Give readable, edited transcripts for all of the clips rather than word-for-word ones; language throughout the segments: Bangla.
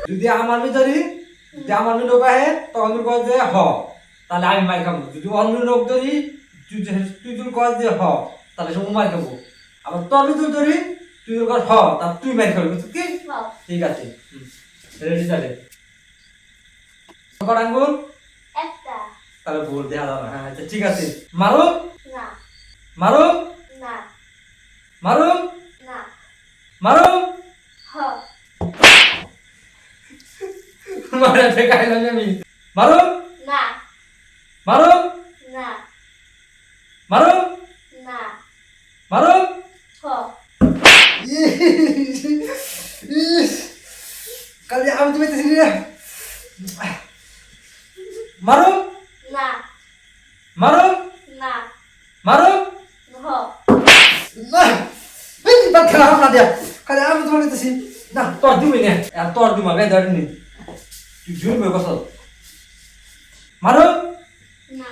যদি আমার ভিতরে যদি আমার লোক আহে তখন তুই কয় যে হ তাহলে আমি মার খাবো যদি অন্য লোক ধরি তুই তুই কয় যে হ তাহলে সে মার খাবো আবার তোর ভিতর ধরি তুই কয় হ তাহলে তুই মার খাবি বুঝছিস কি ঠিক আছে রেডি তাহলে কত আঙ্গুল একটা তাহলে বল দেয়া যাবে হ্যাঁ আচ্ছা ঠিক আছে মারো না মারো না মারো না মারো হ মারা দেখাই না আমি মারো না মারো না মারো না মারো হ কালি আমি তো পেতেছি রে মারো না মারো না মারো হ না এই বাদ খেলা আমরা দিয়া কালি আমি তো পেতেছি না তোর দিবি না আর তোর দিমা বে ধরনি তুই জুড়বে কত মারো না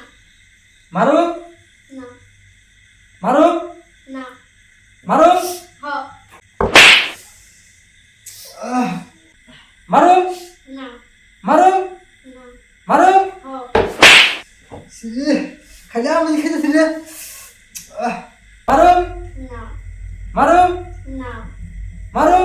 মারো না মারো না মারো হ মারো না মারো না মারো হ খালি আমি খেতেছি রে মারো না মারো না মারো